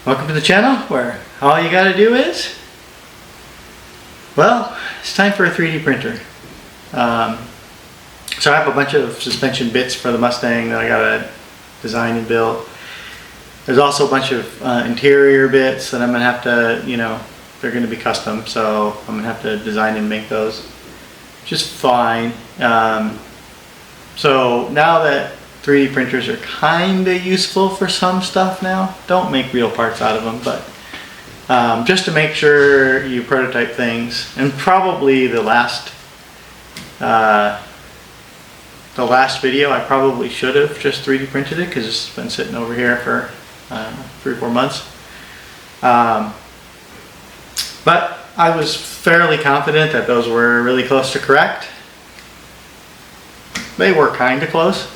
Welcome to the channel where all you gotta do is, well, it's time for a 3D printer. So I have a bunch of suspension bits for the Mustang that I gotta design and build. There's also a bunch of interior bits that I'm gonna have to, they're gonna be custom, so I'm gonna have to design and make those, just fine. So now that 3D printers are kind of useful for some stuff now, don't make real parts out of them, but just to make sure you prototype things. And probably the last video I probably should have just 3D printed it because it's been sitting over here for 3 or 4 months. But I was fairly confident that those were really close to correct. They were kind of close,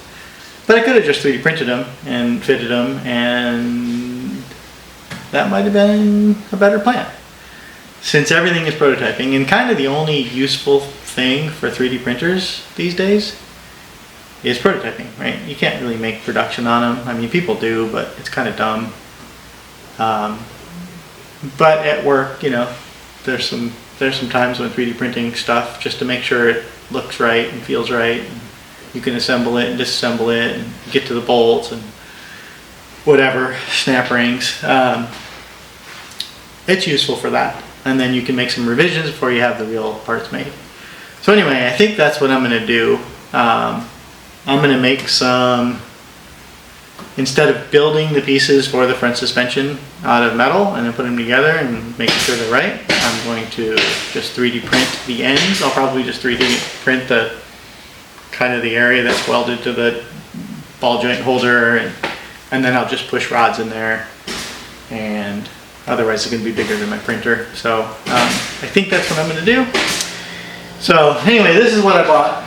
but I could have just 3D printed them and fitted them, and that might have been a better plan. Since everything is prototyping, and kind of the only useful thing for 3D printers these days is prototyping, right? You can't really make production on them. I mean, people do, but it's kind of dumb. But at work, there's some times when 3D printing stuff just to make sure it looks right and feels right. And you can assemble it and disassemble it and get to the bolts and whatever, snap rings. It's useful for that. And then you can make some revisions before you have the real parts made. So anyway, I think that's what I'm going to do. I'm going to make some, instead of building the pieces for the front suspension out of metal and then put them together and making sure they're right, I'm going to just 3D print the ends. I'll probably just 3D print the kind of the area that's welded to the ball joint holder, and then I'll just push rods in there, and otherwise it's going to be bigger than my printer. So I think that's what I'm going to do. So anyway, this is what I bought.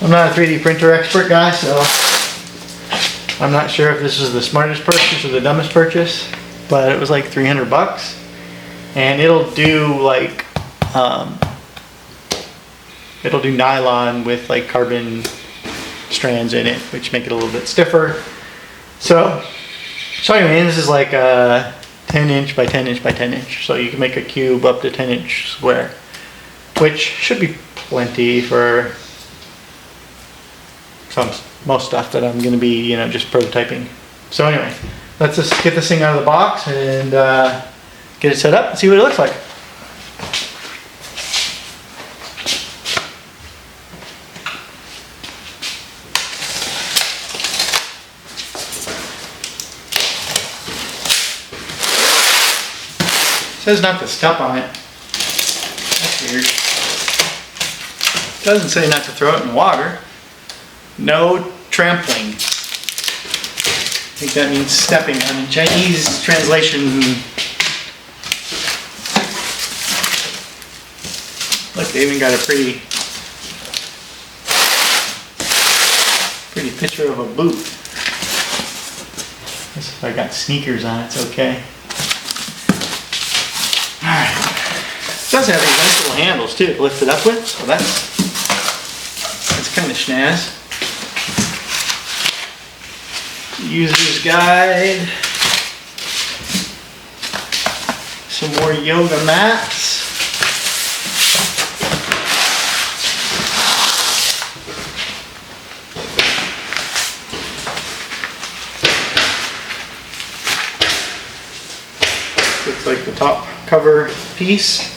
I'm not a 3D printer expert, guy, so I'm not sure if this is the smartest purchase or the dumbest purchase, but it was like 300 bucks, and it'll do like it'll do nylon with like carbon strands in it, which make it a little bit stiffer. So anyway, this is like a 10 inch by 10 inch by 10 inch, so you can make a cube up to 10 inch square, which should be plenty for most stuff that I'm going to be, just prototyping. So anyway, let's just get this thing out of the box and get it set up and see what it looks like. It says not to step on it. That's weird. It doesn't say not to throw it in water. No trampling. I think that means stepping on a Chinese translation. Look, they even got a pretty picture of a boot. I guess if I got sneakers on, it's okay. Alright. It does have these nice little handles too to lift it up with, so that's kind of snaz. User's guide, some more yoga mats, looks like the top cover piece.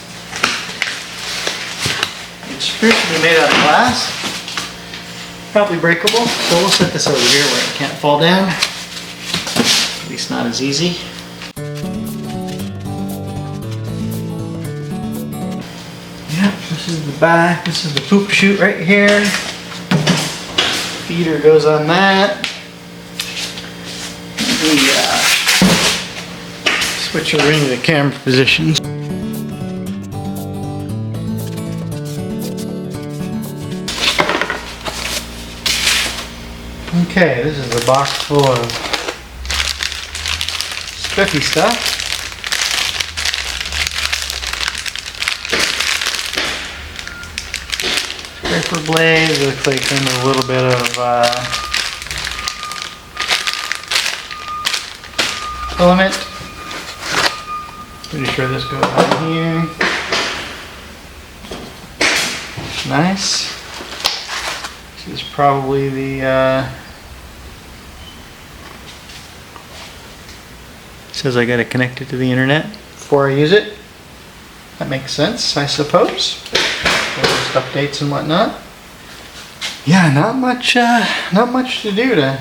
It's supposed to be made out of glass. Probably breakable, so we'll set this over here where it can't fall down. At least not as easy. Yep, this is the back. This is the poop chute right here. Feeder goes on that. Switch over into the camera position. Okay, this is a box full of spiffy stuff. Paper blades, looks like in a little bit of filament. Pretty sure this goes on here. Nice. This is probably the says I gotta connect it to the internet before I use it. That makes sense, I suppose. Just updates and whatnot. Yeah, not much to do to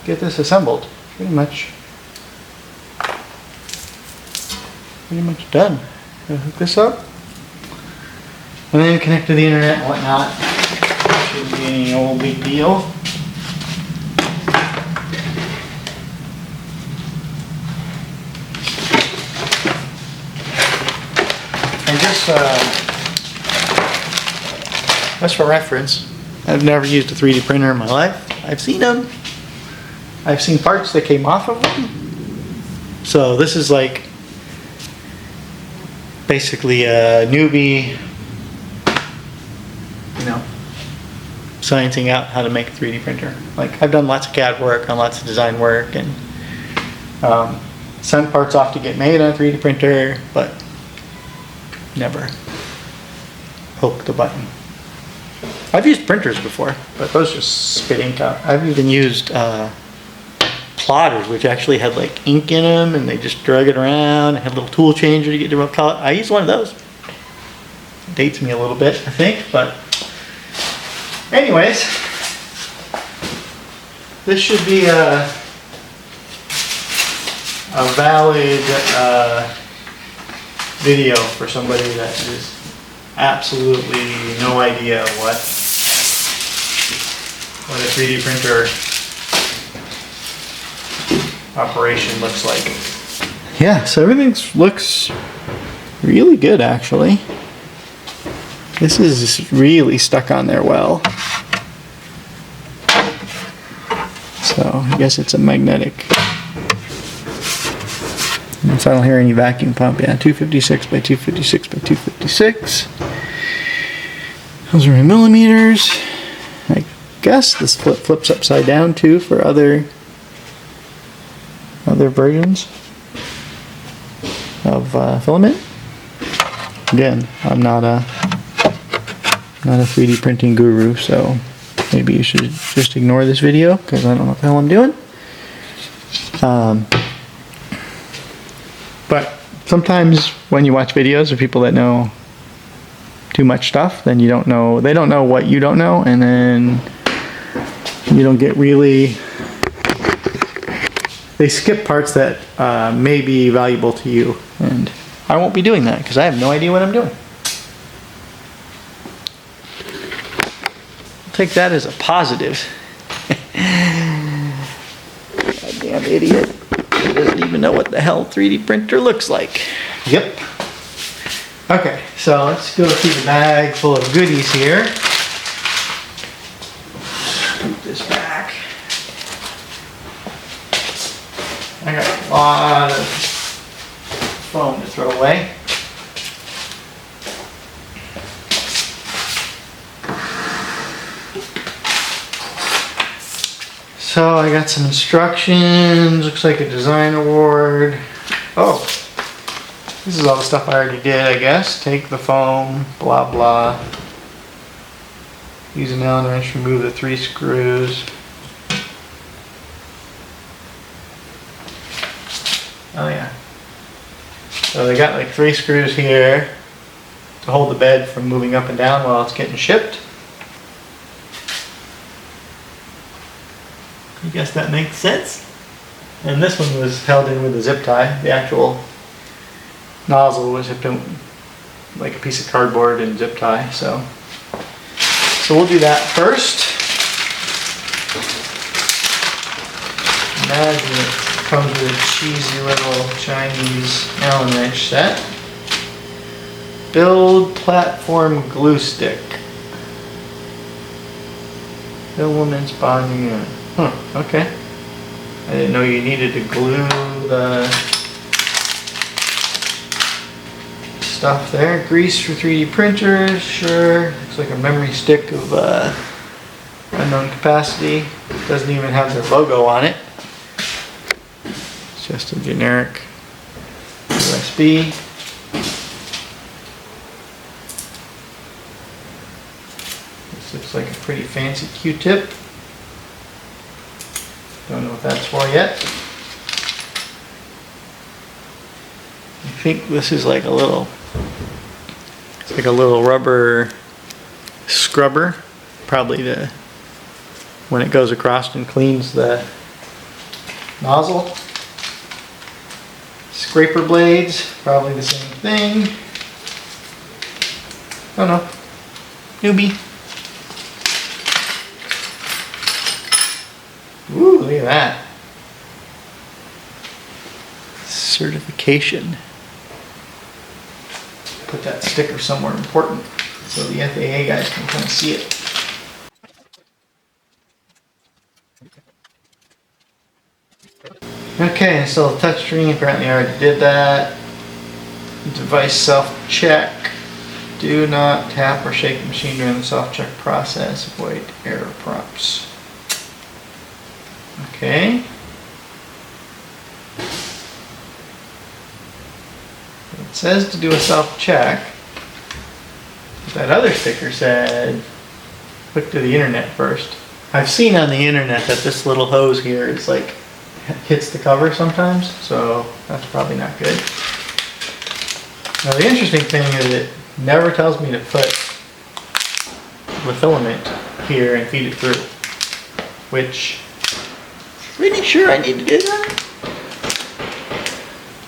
get this assembled. Pretty much done. Gonna hook this up and then connect to the internet and whatnot. Shouldn't be any old big deal. And just for reference, I've never used a 3D printer in my life. I've seen them. I've seen parts that came off of them. So this is like basically a newbie, you know, sciencing out how to make a 3D printer. Like I've done lots of CAD work, on lots of design work, and sent parts off to get made on a 3D printer, but never poked the button. I've used printers before, but those just spit ink out. I've even used plotters, which actually had like ink in them, and they just drug it around. It had a little tool changer to get different color. I used one of those. It dates me a little bit, I think, but anyways, this should be a valid video for somebody that has absolutely no idea what a 3D printer operation looks like. Yeah, so everything looks really good actually. This is really stuck on there well. So I guess it's a magnetic. So I don't hear any vacuum pump. Yeah, 256 by 256 by 256. Those are in millimeters. I guess this flips upside down too for other versions of filament. Again, I'm not a 3D printing guru, so maybe you should just ignore this video because I don't know what the hell I'm doing. But sometimes when you watch videos of people that know too much stuff, then they don't know what you don't know, and then you don't get really, they skip parts that may be valuable to you, and I won't be doing that because I have no idea what I'm doing. I'll take that as a positive. Goddamn idiot. He doesn't even know what the hell 3D printer looks like. Yep. Okay, so let's go through the bag full of goodies here. Put this back. I got a lot of foam to throw away. So I got some instructions, looks like a design award. Oh, this is all the stuff I already did, I guess. Take the foam, blah blah. Use an Allen wrench, remove the 3 screws. Oh yeah. So they got like 3 screws here to hold the bed from moving up and down while it's getting shipped. I guess that makes sense. And this one was held in with a zip tie. The actual nozzle was zipped in like a piece of cardboard and zip tie. So we'll do that first. Imagine it comes with a cheesy little Chinese Allen wrench set. Build platform glue stick. Filaments bonding unit. Huh, okay. I didn't know you needed to glue the stuff there. Grease for 3D printers, sure. Looks like a memory stick of unknown capacity. Doesn't even have their logo on it. It's just a generic USB. This looks like a pretty fancy Q-tip. Don't know what that's for yet. I think this is like a little, it's like a little rubber scrubber, probably to, when it goes across and cleans the nozzle. Scraper blades, probably the same thing. Oh no, Newbie. Ooh, look at that. Certification. Put that sticker somewhere important so the FAA guys can come see it. Okay, install the touchscreen. Apparently I already did that. Device self-check. Do not tap or shake the machine during the self-check process. Avoid error prompts. Okay. It says to do a self-check. That other sticker said, look to the internet first. I've seen on the internet that this little hose here is like, hits the cover sometimes, so that's probably not good. Now the interesting thing is it never tells me to put the filament here and feed it through, which, pretty sure I need to do that.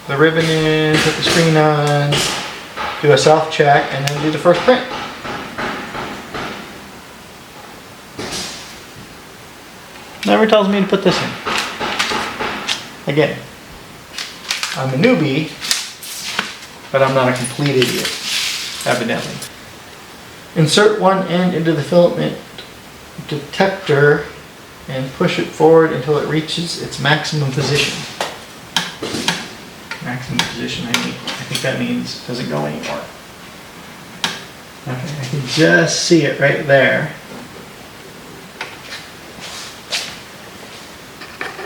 The ribbon in, put the screen on, do a self-check, and then do the first print. Never tells me to put this in. Again, I'm a newbie, but I'm not a complete idiot, evidently. Insert one end into the filament detector and push it forward until it reaches its maximum position. Maximum position, I think that means it doesn't go anymore. Okay, I can just see it right there.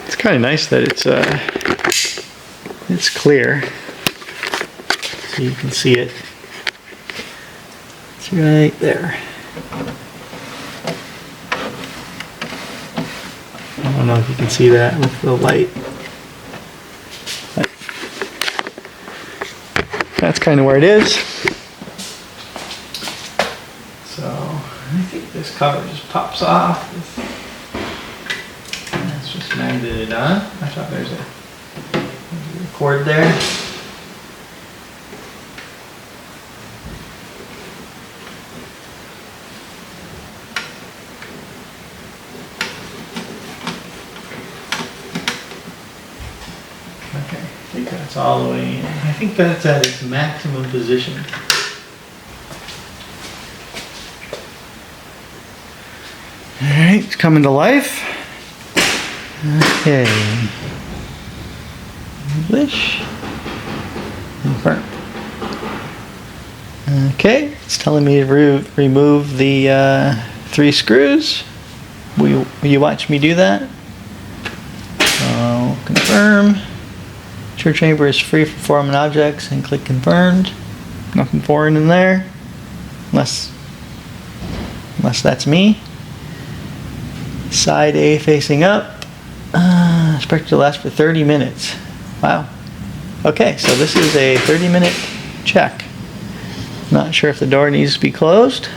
It's kind of nice that it's clear, so you can see it. It's right there. I don't know if you can see that with the light. But that's kind of where it is. So I think this cover just pops off. That's just magneted on. I thought there's a cord there. Okay, I think that's all the way in. I think that's at its maximum position. Alright, it's coming to life. Okay. English. Confirm. Okay, it's telling me to remove the 3 screws. Will you watch me do that? So, confirm. Your chamber is free from foreign objects and click confirmed. Nothing foreign in there. Unless that's me. Side A facing up. Expected to last for 30 minutes. Wow. Okay, so this is a 30-minute check. Not sure if the door needs to be closed.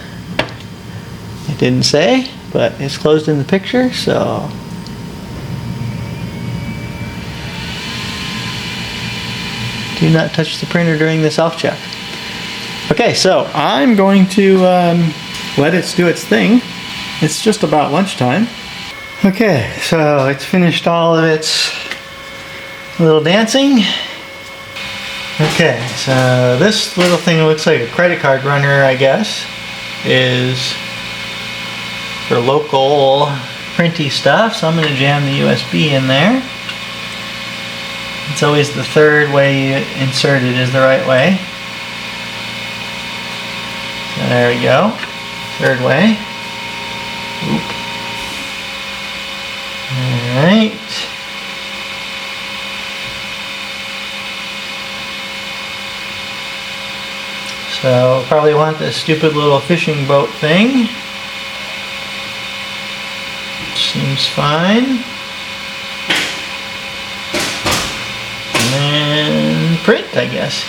It didn't say, but it's closed in the picture, so. Do not touch the printer during the self-check. Okay, so I'm going to let it do its thing. It's just about lunchtime. Okay, so it's finished all of its little dancing. Okay, so this little thing looks like a credit card runner, I guess, is for local printy stuff. So I'm going to jam the USB in there. It's always the third way you insert it is the right way. There we go. Third way. Oop. Alright. So probably want this stupid little fishing boat thing. Seems fine. And then print, I guess.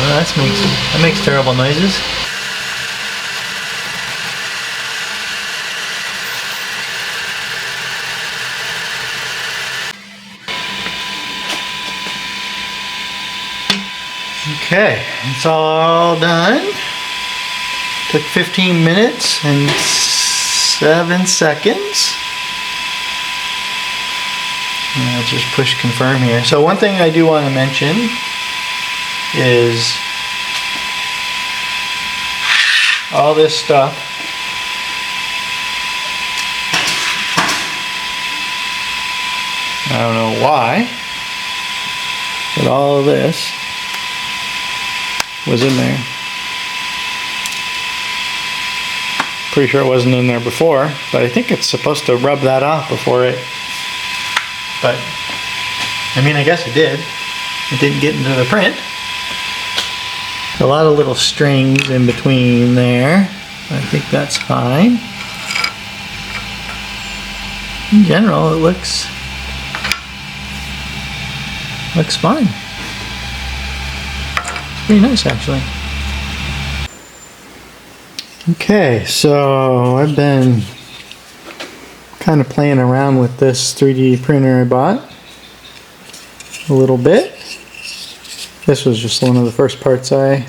Well, that makes terrible noises. Okay, it's all done. Took 15 minutes and 7 seconds. And I'll just push confirm here. So one thing I do want to mention is all this stuff. I don't know why, but all of this was in there. Pretty sure it wasn't in there before, but I think it's supposed to rub that off before it, but I mean, I guess it did. It didn't get into the print. A lot of little strings in between there. I think that's fine. In general, it looks fine. Pretty nice, actually. Okay, so I've been kind of playing around with this 3D printer I bought a little bit. This was just one of the first parts I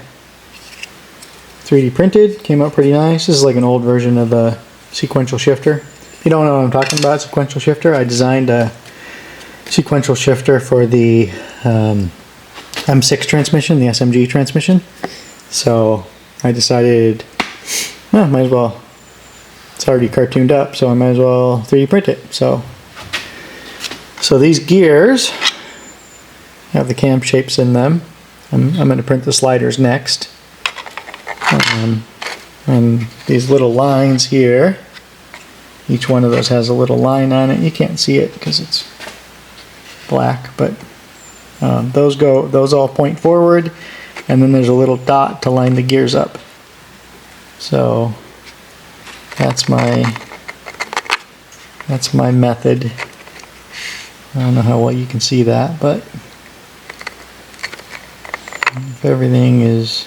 3D printed. Came out pretty nice. This is like an old version of a sequential shifter. If you don't know what I'm talking about, sequential shifter, I designed a sequential shifter for the M6 transmission, the SMG transmission. So I decided, well, might as well, it's already cartooned up, so I might as well 3D print it. So these gears have the cam shapes in them. I'm going to print the sliders next. And these little lines here, each one of those has a little line on it. You can't see it because it's black, but those all point forward, and then there's a little dot to line the gears up. So that's my method. I don't know how well you can see that, but if everything is,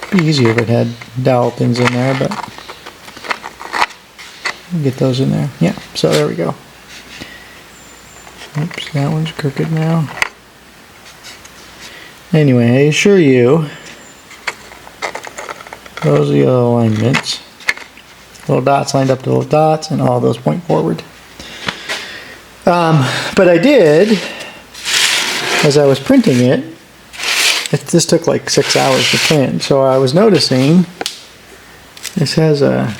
it'd be easier if it had dowel pins in there, but we'll get those in there. Yeah, so there we go. Oops, that one's crooked now. Anyway, I assure you, those are the other alignments. Little dots lined up to little dots, and all those point forward. But I did, as I was printing it, this took like 6 hours to print, so I was noticing this has a,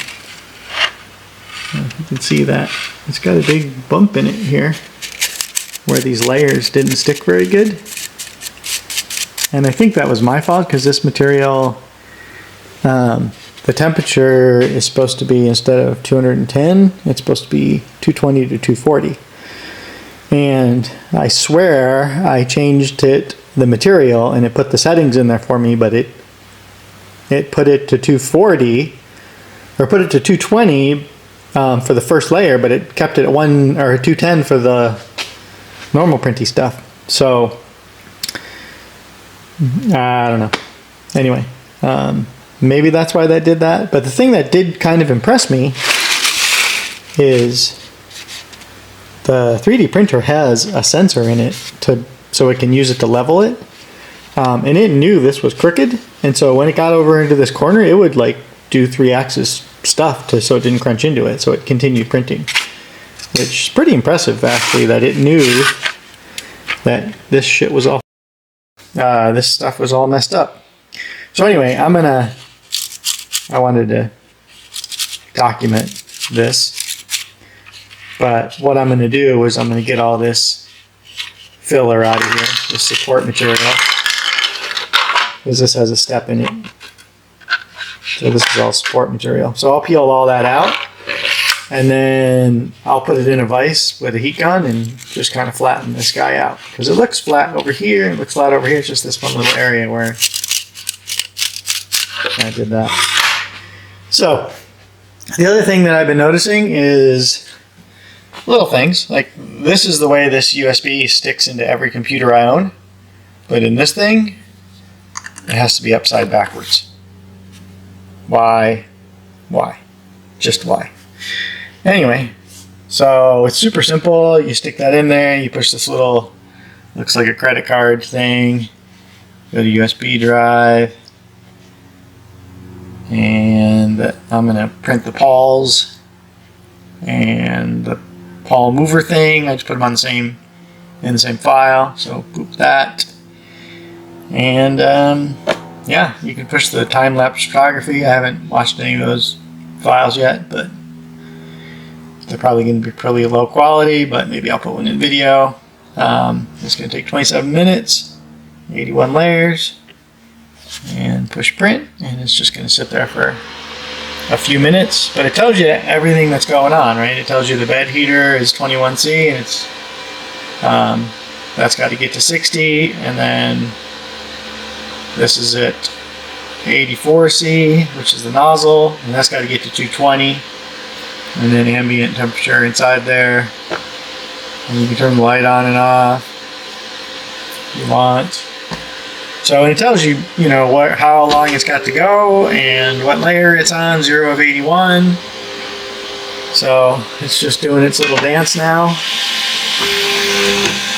I don't know if you can see that, it's got a big bump in it here where these layers didn't stick very good. And I think that was my fault, because this material, the temperature is supposed to be, instead of 210, it's supposed to be 220 to 240. And I swear I changed the material, and it put the settings in there for me, but it put it to 240, or put it to 220 for the first layer, but it kept it at 210 for the normal printy stuff. So I don't know. Anyway, maybe that's why that did that. But the thing that did kind of impress me is the 3D printer has a sensor in it so it can use it to level it. And it knew this was crooked, and so when it got over into this corner, it would like do 3-axis stuff so it didn't crunch into it, so it continued printing. Which is pretty impressive, actually, that it knew that this shit was all, this stuff was all messed up. So anyway, I wanted to document this, but what I'm going to do is I'm going to get all this filler out of here, the support material, because this has a step in it. So this is all support material. So I'll peel all that out, and then I'll put it in a vise with a heat gun and just kind of flatten this guy out, because it looks flat over here, it looks flat over here. It's just this one little area where I did that. So the other thing that I've been noticing is little things, like this is the way this USB sticks into every computer I own, but in this thing it has to be upside backwards. Why? Just why? Anyway, so it's super simple. You stick that in there, you push this little, looks like a credit card thing, go to USB drive, and I'm going to print the pawls and the pawl mover thing. I just put them on in the same file, so boop that. And yeah, you can push the time-lapse photography. I haven't watched any of those files yet, but they're probably going to be pretty low quality, but maybe I'll put one in video. It's going to take 27 minutes, 81 layers, and push print, and it's just going to sit there for a few minutes. But it tells you everything that's going on, right? It tells you the bed heater is 21C, and it's that's got to get to 60, and then this is at 84C, which is the nozzle, and that's got to get to 220. And then ambient temperature inside there. And you can turn the light on and off if you want. So it tells you, you know, how long it's got to go and what layer it's on, 0 of 81. So it's just doing its little dance now.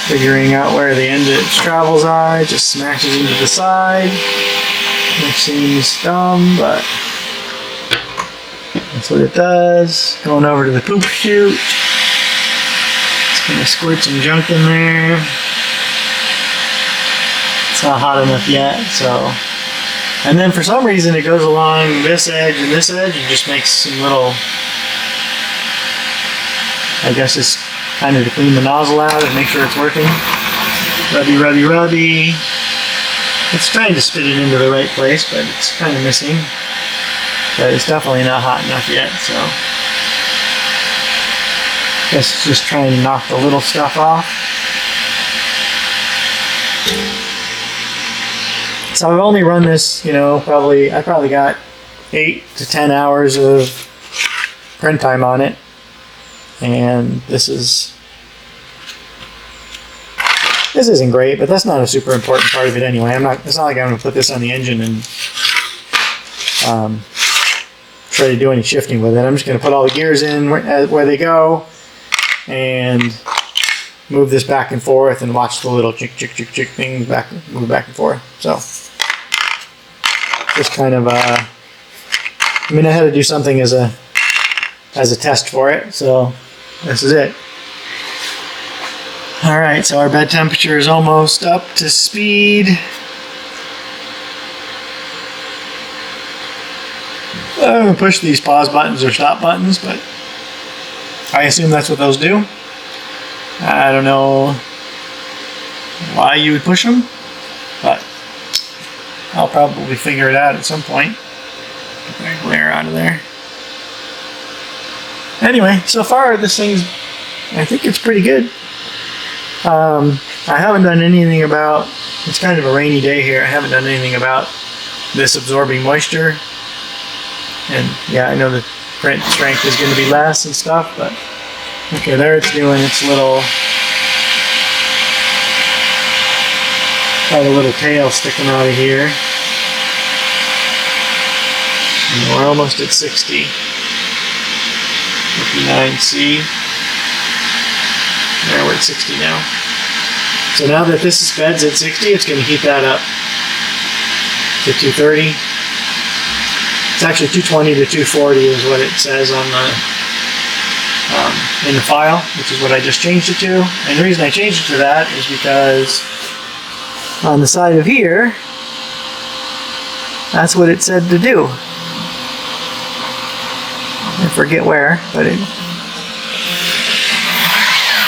Figuring out where the end of its travels are. It just smashes into the side. Which seems dumb, but that's what it does. Going over to the poop chute. It's going to squirt some junk in there. It's not hot enough yet, so. And then for some reason it goes along this edge and just makes some little, I guess it's kind of to clean the nozzle out and make sure it's working. Rubby, rubby, rubby. It's trying to spit it into the right place, but it's kind of missing. But it's definitely not hot enough yet, so I guess it's just trying to knock the little stuff off. So I've only run this, you know, I probably got 8 to 10 hours of print time on it, and this isn't great, but that's not a super important part of it anyway. It's not like I'm going to put this on the engine and try to do any shifting with it. I'm just going to put all the gears in where they go and move this back and forth and watch the little chick chick chick chick thing move back and forth. So just kind of I had to do something as a test for it, so this is it. Alright, so our bed temperature is almost up to speed. I haven't pushed these pause buttons or stop buttons, but I assume that's what those do. I don't know why you would push them, but I'll probably figure it out at some point. Get that glare out of there. Anyway, so far this thing's, I think it's pretty good. I haven't done anything about, it's kind of a rainy day here, I haven't done anything about this absorbing moisture. And yeah, I know the print strength is going to be less and stuff, but okay, there it's doing its little, got a little tail sticking out of here. And we're almost at 60. 59C. There, we're at 60 now. So now that this bed's at 60, it's going to heat that up to 230. It's actually 220 to 240 is what it says on the in the file, which is what I just changed it to. And the reason I changed it to that is because on the side of here, that's what it said to do. I forget where, but it,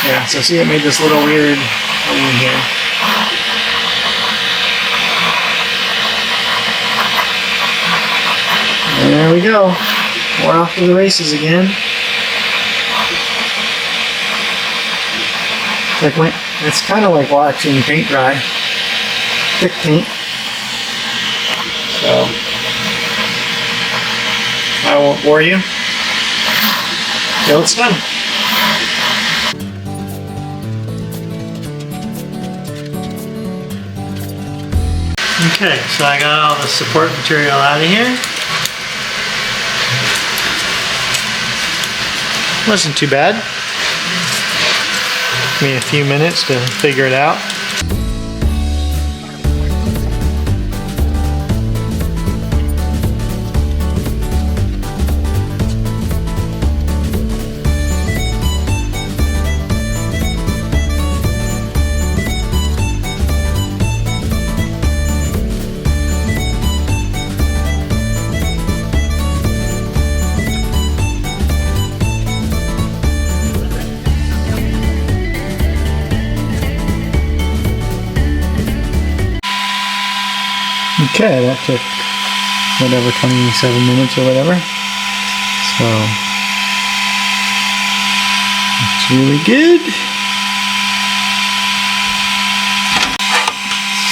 yeah, so see, it made this little weird in here. And there we go. We're off to the races again. It's kind of like watching paint dry. Thick paint. So I won't bore you till it's done. Okay, so I got all the support material out of here. Wasn't too bad. Took me a few minutes to figure it out. Okay, that took whatever, 27 minutes or whatever. So, it's really good.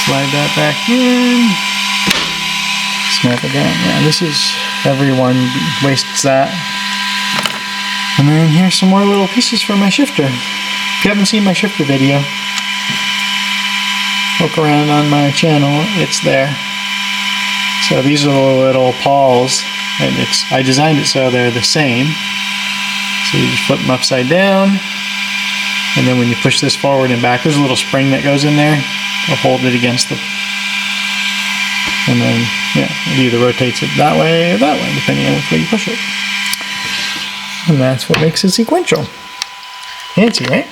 Slide that back in. Snap it down. Yeah, this is, everyone wastes that. And then here's some more little pieces for my shifter. If you haven't seen my shifter video, look around on my channel, it's there. So these are the little pawls, and I designed it so they're the same. So you just flip them upside down, and then when you push this forward and back, there's a little spring that goes in there to hold it against the, and then yeah, it either rotates it that way or that way, depending on which way you push it. And that's what makes it sequential. Fancy, right?